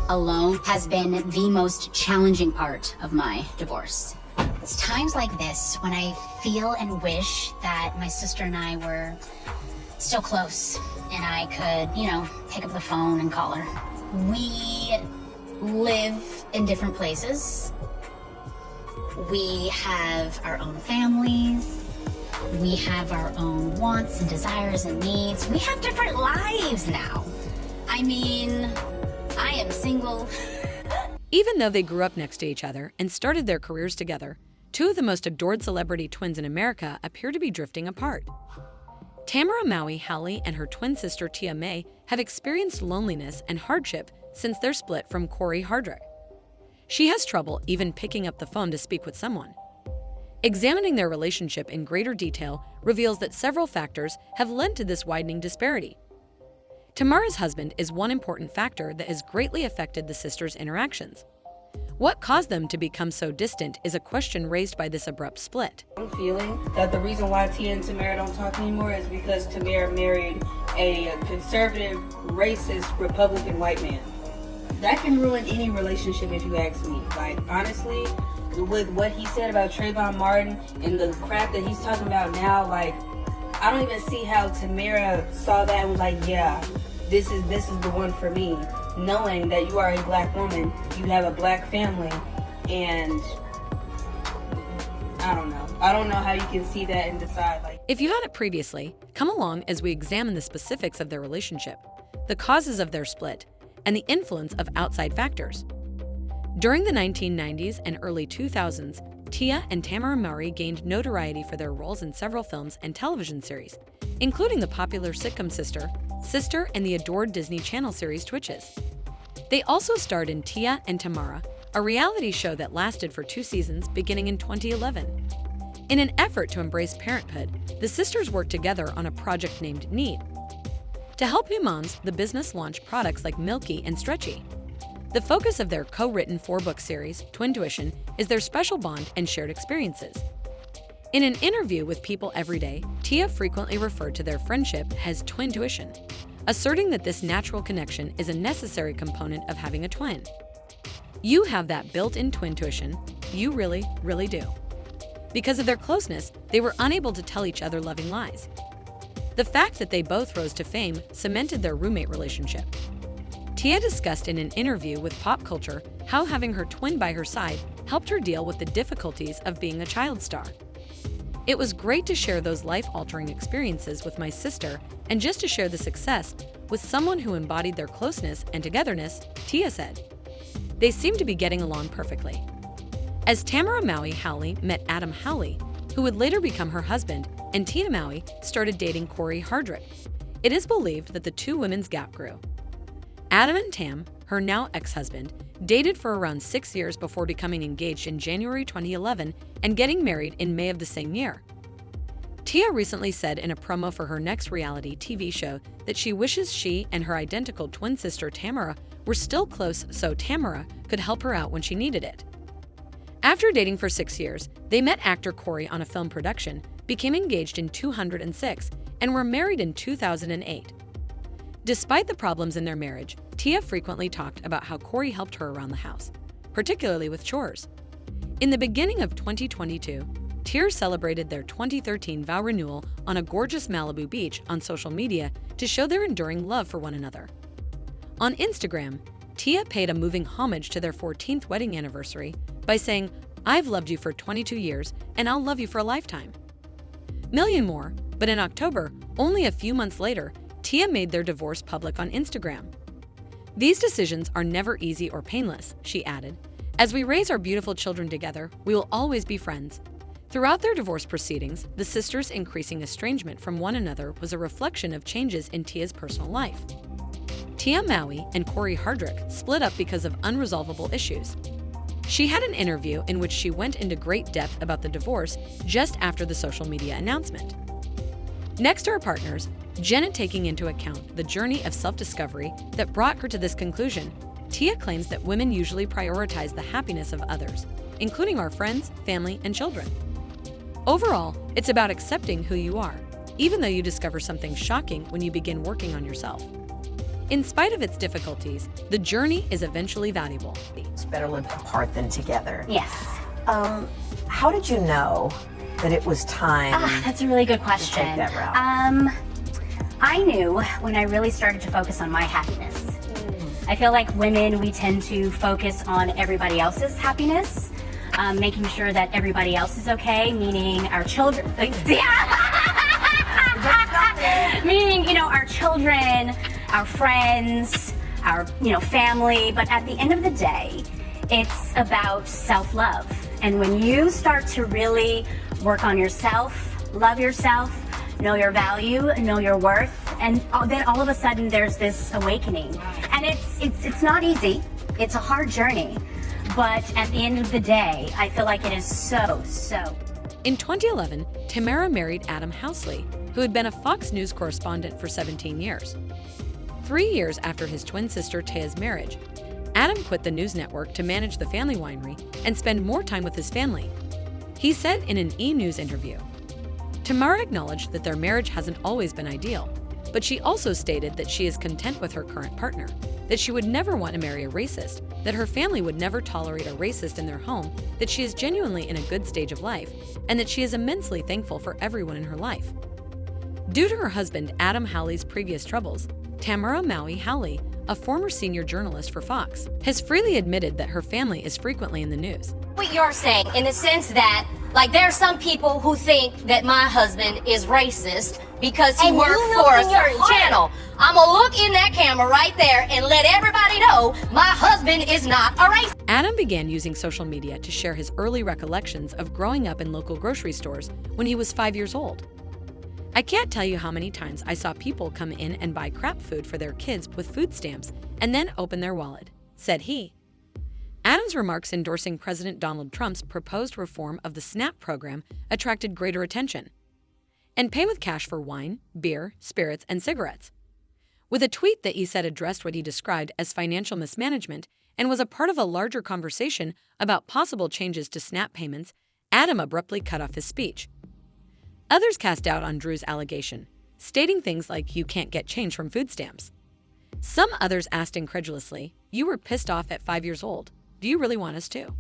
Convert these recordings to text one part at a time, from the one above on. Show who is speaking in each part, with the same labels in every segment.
Speaker 1: alone has been the most challenging part of my divorce. It's times like this when I feel and wish that my sister and I were still close and I could, pick up the phone and call her. We live in different places. We have our own families. We have our own wants and desires and needs. We have different lives now. I mean, I am single.
Speaker 2: Even though they grew up next to each other and started their careers together, two of the most adored celebrity twins in America appear to be drifting apart. Tamera Mowry Housley and her twin sister Tia May have experienced loneliness and hardship since their split from Corey Hardrick. She has trouble even picking up the phone to speak with someone. Examining their relationship in greater detail reveals that several factors have led to this widening disparity. Tamera's husband is one important factor that has greatly affected the sisters' interactions. What caused them to become so distant is a question raised by this abrupt split.
Speaker 3: I'm feeling that the reason why Tia and Tamera don't talk anymore is because Tamera married a conservative, racist, Republican white man. That can ruin any relationship if you ask me. Like, honestly, with what he said about Trayvon Martin and the crap that he's talking about now, like, I don't even see how Tamera saw that and was like, yeah, this is the one for me. Knowing that you are a black woman, you have a black family, and I don't know. I don't know how you can see that and decide, like.
Speaker 2: If you hadn't previously, come along as we examine the specifics of their relationship, the causes of their split, and the influence of outside factors. During the 1990s and early 2000s, Tia and Tamera Mowry gained notoriety for their roles in several films and television series, including the popular sitcom Sister, and the adored Disney Channel series Twitches. They also starred in Tia and Tamera, a reality show that lasted for 2 seasons beginning in 2011. In an effort to embrace parenthood, the sisters worked together on a project named Need. To help new moms, the business launched products like Milky and Stretchy. The focus of their co-written 4-book series, Twin Tuition, is their special bond and shared experiences. In an interview with People Everyday, Tia frequently referred to their friendship as twin tuition, asserting that this natural connection is a necessary component of having a twin. You have that built-in twin tuition, you really, really do. Because of their closeness, they were unable to tell each other loving lies. The fact that they both rose to fame cemented their roommate relationship. Tia discussed in an interview with Pop Culture how having her twin by her side helped her deal with the difficulties of being a child star. It was great to share those life-altering experiences with my sister and just to share the success with someone who embodied their closeness and togetherness, Tia said. They seemed to be getting along perfectly. As Tamera Mowry Housley met Adam Housley, who would later become her husband, and Tia Mowry started dating Corey Hardrick, it is believed that the two women's gap grew. Adam and Tam, her now ex-husband, dated for around 6 years before becoming engaged in January 2011 and getting married in May of the same year. Tia recently said in a promo for her next reality TV show that she wishes she and her identical twin sister Tamera were still close so Tamera could help her out when she needed it. After dating for 6 years, they met actor Corey on a film production, became engaged in 2006, and were married in 2008. Despite the problems in their marriage, Tia frequently talked about how Corey helped her around the house, particularly with chores. In the beginning of 2022, Tia celebrated their 2013 vow renewal on a gorgeous Malibu beach on social media to show their enduring love for one another. On Instagram, Tia paid a moving homage to their 14th wedding anniversary by saying, "I've loved you for 22 years and I'll love you for a lifetime." Million more, but in October, only a few months later, Tia made their divorce public on Instagram. "These decisions are never easy or painless," she added. "As we raise our beautiful children together, we will always be friends." Throughout their divorce proceedings, the sisters' increasing estrangement from one another was a reflection of changes in Tia's personal life. Tia Mowry and Corey Hardrick split up because of unresolvable issues. She had an interview in which she went into great depth about the divorce just after the social media announcement. Next to her partners, Jenna taking into account the journey of self-discovery that brought her to this conclusion, Tia claims that women usually prioritize the happiness of others, including our friends, family, and children. Overall, it's about accepting who you are, even though you discover something shocking when you begin working on yourself. In spite of its difficulties, the journey is eventually valuable.
Speaker 4: It's better lived apart than together.
Speaker 1: Yes.
Speaker 4: How did you know that it was time
Speaker 1: That's a really good
Speaker 4: to
Speaker 1: question.
Speaker 4: take that route?
Speaker 1: I knew when I really started to focus on my happiness. I feel like women, we tend to focus on everybody else's happiness, making sure that everybody else is okay, meaning our children. Meaning, our children, our friends, our, family. But at the end of the day, it's about self-love. And when you start to really work on yourself, love yourself, know your value, know your worth, and then all of a sudden there's this awakening. And it's not easy. It's a hard journey. But at the end of the day, I feel like it is so.
Speaker 2: In 2011, Tamera married Adam Housley, who had been a Fox News correspondent for 17 years. 3 years after his twin sister Taya's marriage, Adam quit the news network to manage the family winery and spend more time with his family. He said in an E! News interview, Tamera acknowledged that their marriage hasn't always been ideal, but she also stated that she is content with her current partner, that she would never want to marry a racist, that her family would never tolerate a racist in their home, that she is genuinely in a good stage of life, and that she is immensely thankful for everyone in her life. Due to her husband Adam Housley's previous troubles, Tamera Mowry, a former senior journalist for Fox, has freely admitted that her family is frequently in the news.
Speaker 5: What you're saying, in the sense that, there are some people who think that my husband is racist because he worked for a certain channel. I'm gonna look in that camera right there and let everybody know my husband is not a racist.
Speaker 2: Adam began using social media to share his early recollections of growing up in local grocery stores when he was 5 years old. I can't tell you how many times I saw people come in and buy crap food for their kids with food stamps and then open their wallet, said he. Adam's remarks endorsing President Donald Trump's proposed reform of the SNAP program attracted greater attention. And pay with cash for wine, beer, spirits, and cigarettes. With a tweet that he said addressed what he described as financial mismanagement and was a part of a larger conversation about possible changes to SNAP payments, Adam abruptly cut off his speech. Others cast doubt on Drew's allegation, stating things like, "You can't get change from food stamps." Some others asked incredulously, "You were pissed off at 5 years old. Do you really want us to?"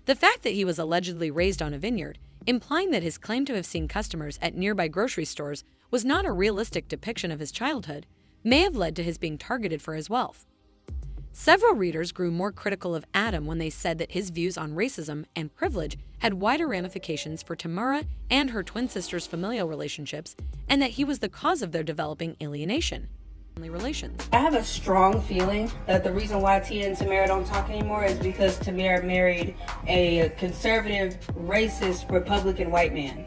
Speaker 2: The fact that he was allegedly raised on a vineyard, implying that his claim to have seen customers at nearby grocery stores was not a realistic depiction of his childhood, may have led to his being targeted for his wealth. Several readers grew more critical of Adam when they said that his views on racism and privilege had wider ramifications for Tamera and her twin sister's familial relationships, and that he was the cause of their developing alienation. Relations.
Speaker 3: I have a strong feeling that the reason why Tia and Tamera don't talk anymore is because Tamera married a conservative, racist, Republican white man.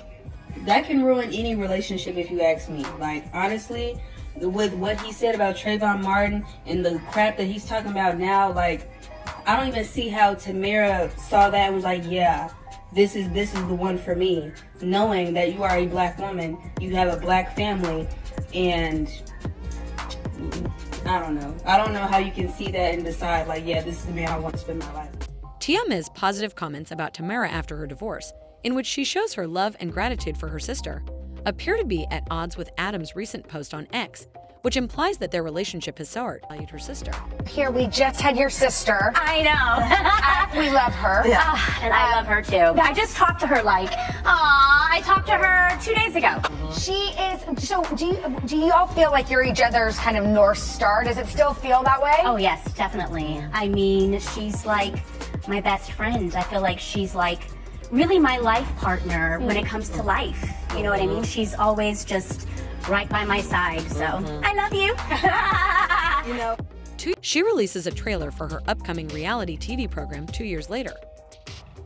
Speaker 3: That can ruin any relationship if you ask me. Honestly, with what he said about Trayvon Martin and the crap that he's talking about now, I don't even see how Tamera saw that and was like, yeah, this is the one for me. Knowing that you are a black woman, you have a black family, and I don't know. I don't know how you can see that and decide, yeah, this is the man I want to spend my life.
Speaker 2: Tia Miz positive comments about Tamera after her divorce, in which she shows her love and gratitude for her sister, appear to be at odds with Adam's recent post on X, which implies that their relationship has soured. Valued her sister.
Speaker 6: Here, we just had your sister.
Speaker 1: I know.
Speaker 6: We love her.
Speaker 1: And I love her too. I just talked to her I talked to her 2 days ago.
Speaker 6: She is, so do you all feel like you're each other's kind of North Star? Does it still feel that way?
Speaker 1: Oh yes, definitely. I mean, she's like my best friend. I feel like she's really my life partner when it comes to life. You know what I mean? She's always just right by my side. So I love you.
Speaker 2: She releases a trailer for her upcoming reality TV program 2 years later.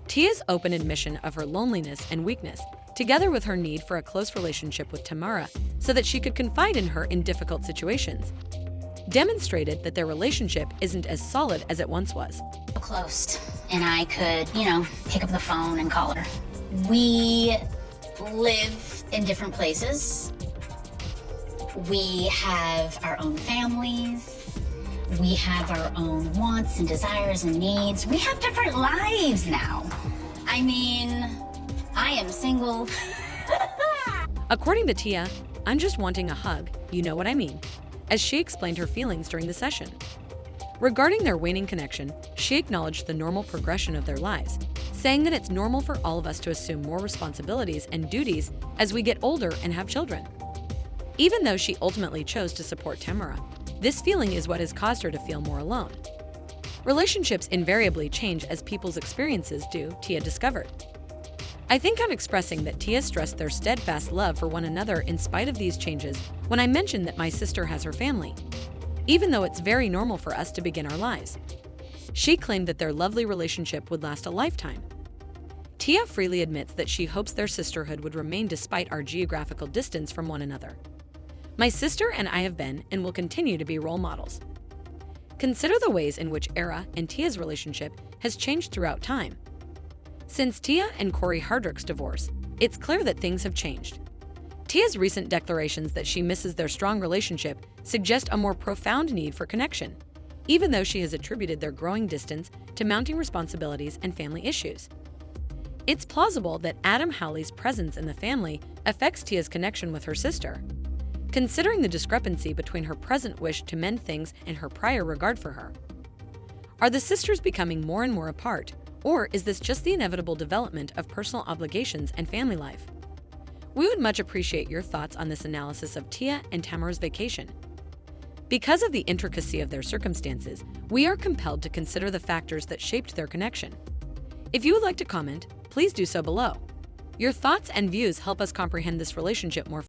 Speaker 2: Tia's open admission of her loneliness and weakness, together with her need for a close relationship with Tamera so that she could confide in her in difficult situations, demonstrated that their relationship isn't as solid as it once was.
Speaker 1: Close, and I could, pick up the phone and call her. We live in different places. We have our own families. We have our own wants and desires and needs. We have different lives now. I mean, I am single.
Speaker 2: According to Tia, "I'm just wanting a hug, you know what I mean," as she explained her feelings during the session. Regarding their waning connection, she acknowledged the normal progression of their lives, saying that it's normal for all of us to assume more responsibilities and duties as we get older and have children. Even though she ultimately chose to support Tamera, this feeling is what has caused her to feel more alone. Relationships invariably change as people's experiences do, Tia discovered. I think I'm expressing that Tia stressed their steadfast love for one another in spite of these changes when I mentioned that my sister has her family, even though it's very normal for us to begin our lives. She claimed that their lovely relationship would last a lifetime. Tia freely admits that she hopes their sisterhood would remain despite our geographical distance from one another. My sister and I have been and will continue to be role models. Consider the ways in which Era and Tia's relationship has changed throughout time. Since Tia and Corey Hardrick's divorce, it's clear that things have changed. Tia's recent declarations that she misses their strong relationship suggest a more profound need for connection, even though she has attributed their growing distance to mounting responsibilities and family issues. It's plausible that Adam Housley's presence in the family affects Tia's connection with her sister. Considering the discrepancy between her present wish to mend things and her prior regard for her. Are the sisters becoming more and more apart, or is this just the inevitable development of personal obligations and family life? We would much appreciate your thoughts on this analysis of Tia and Tamera's vacation. Because of the intricacy of their circumstances, we are compelled to consider the factors that shaped their connection. If you would like to comment, please do so below. Your thoughts and views help us comprehend this relationship more